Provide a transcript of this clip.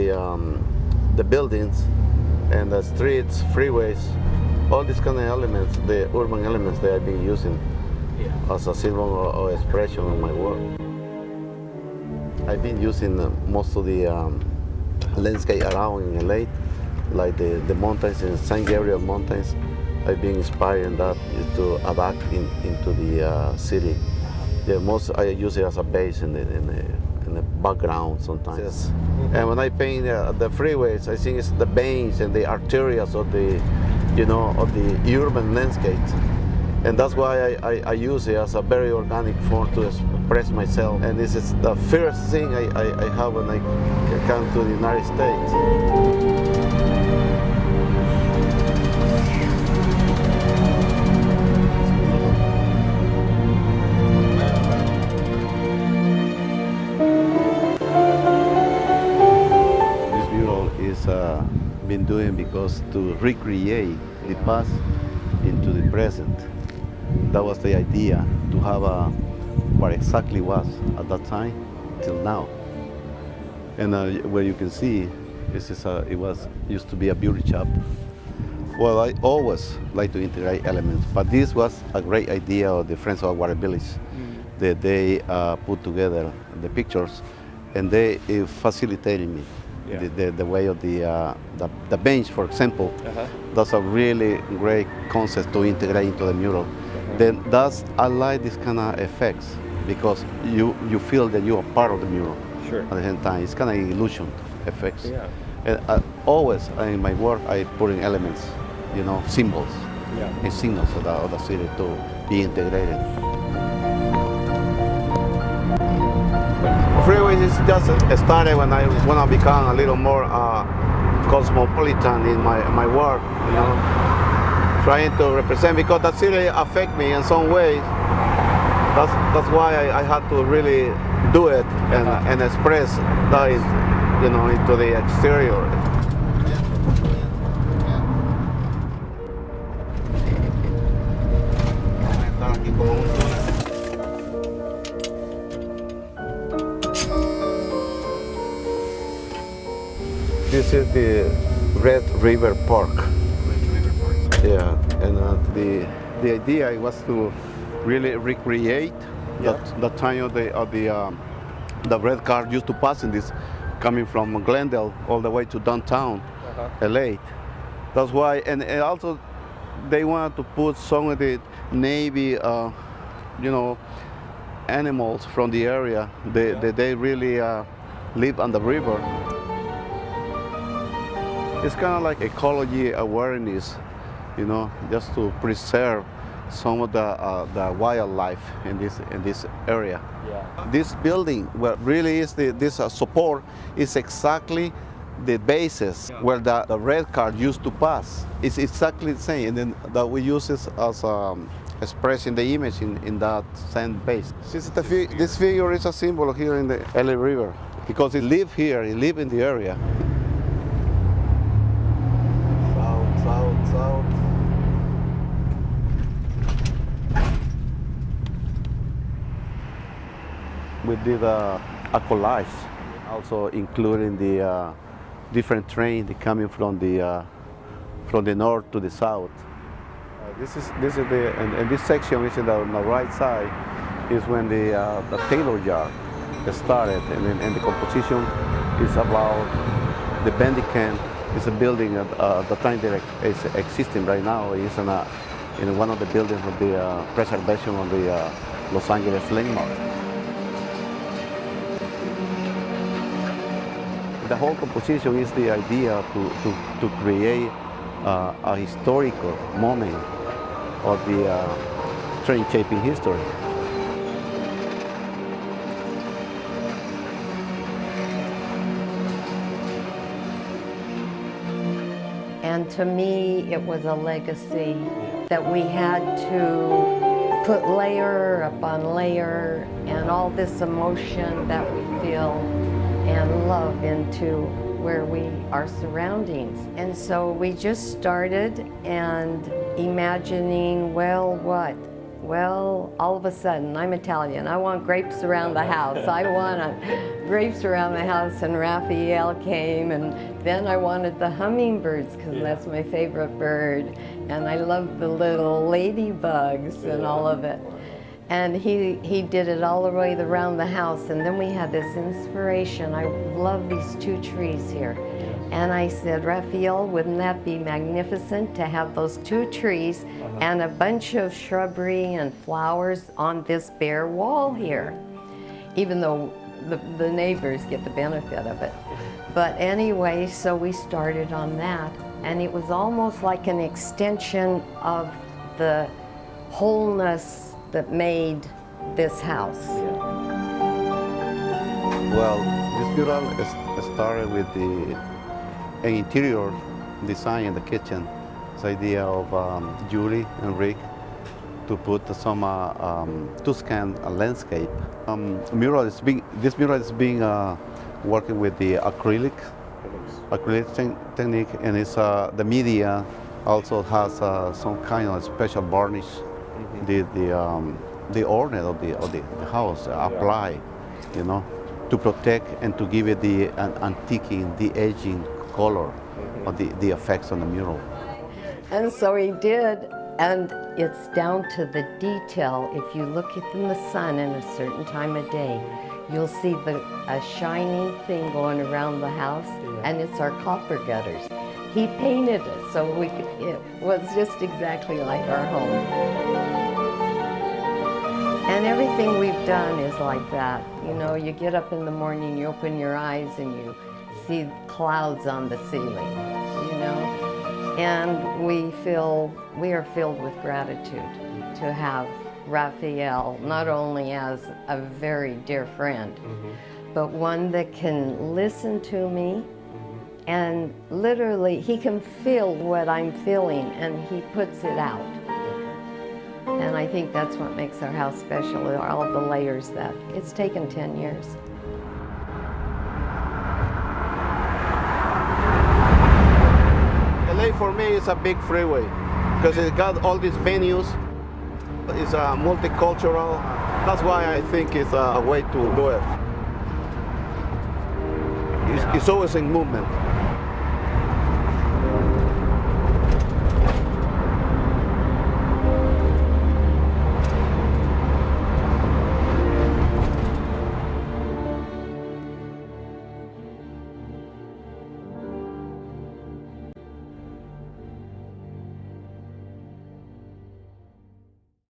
the buildings and the streets, freeways, all these kind of elements, the urban elements that I've been using as a symbol or expression of my work. I've been using most of the landscape around in LA, like the mountains and San Gabriel Mountains. I've been inspired in that to adapt into the city. The most I use it as a base in the background sometimes. Yes. And when I paint the freeways, I think it's the veins and the arterials of the, of the urban landscapes. And that's why I use it as a very organic form to express myself. And this is the first thing I have when I come to the United States. Been doing because to recreate the past into the present. That was the idea, to have what exactly was at that time till now. And where you can see, it used to be a beauty shop. Well, I always like to integrate elements, but this was a great idea of the Friends of Water Village. That they put together the pictures, and they facilitated me. Yeah. The way of the bench, for example, that's a really great concept to integrate into the mural. Then I like this kind of effects because you feel that you are part of the mural. Sure. At the same time, it's kind of illusion effects. Yeah. And always in my work, I put in elements, symbols, and signals of the city to be integrated. Freeways is just started when I want to become a little more cosmopolitan in my work, trying to represent, because the city affect me in some ways. That's why I had to really do it and express that, into the exterior. This is the Red River Park. Yeah, and the idea was to really recreate the time of the red car used to pass in this, coming from Glendale all the way to downtown LA. That's why, and also they wanted to put some of the Navy, animals from the area. They really live on the river. It's kind of like ecology awareness, just to preserve some of the wildlife in this area. Yeah. This building, what really is this support, is exactly the basis where the red car used to pass. It's exactly the same, and then that we use this as expressing the image in that same base. This figure is a symbol here in the LA River because it lives here, it lives in the area. South. We did a collage, also including the different trains coming from the north to the south. This is and this section is on the right side is when the tailor yard started, and the composition is about the Bandicam. It's a building at the time that is existing right now. It's in one of the buildings of the preservation of the Los Angeles landmark. The whole composition is the idea to create a historical moment of the train shaping history. And to me, it was a legacy that we had to put layer upon layer and all this emotion that we feel and love into where our surroundings. And so we just started and imagining, well, Well, all of a sudden, I'm Italian. I want grapes around the house. I want grapes around the house, and Raphael came, and then I wanted the hummingbirds because that's my favorite bird, and I love the little ladybugs and all of it. And he did it all the way around the house, and then we had this inspiration. I love these two trees here. And I said, Raphael, wouldn't that be magnificent to have those two trees and a bunch of shrubbery and flowers on this bare wall here, even though the neighbors get the benefit of it. But anyway, so we started on that, and it was almost like an extension of the wholeness that made this house. Well, this mural started with the interior design in the kitchen. This idea of Julie and Rick to put some Tuscan landscape. This mural is being working with the acrylic technique, and it's the media also has some kind of special varnish. The ornament of the house apply, you know, to protect and to give it the antiquing, the aging color of the effects on the mural. And so he did, and it's down to the detail. If you look in the sun in a certain time of day, you'll see a shiny thing going around the house, and it's our copper gutters. He painted it, so it was just exactly like our home. And everything we've done is like that. You know, you get up in the morning, you open your eyes, and you see clouds on the ceiling, you know? And we are filled with gratitude to have Raphael, not only as a very dear friend, but one that can listen to me, and literally he can feel what I'm feeling, and he puts it out. And I think that's what makes our house special, are all the layers that it's taken 10 years. LA for me is a big freeway because it got all these venues. It's multicultural. That's why I think it's a way to do it. It's always in movement.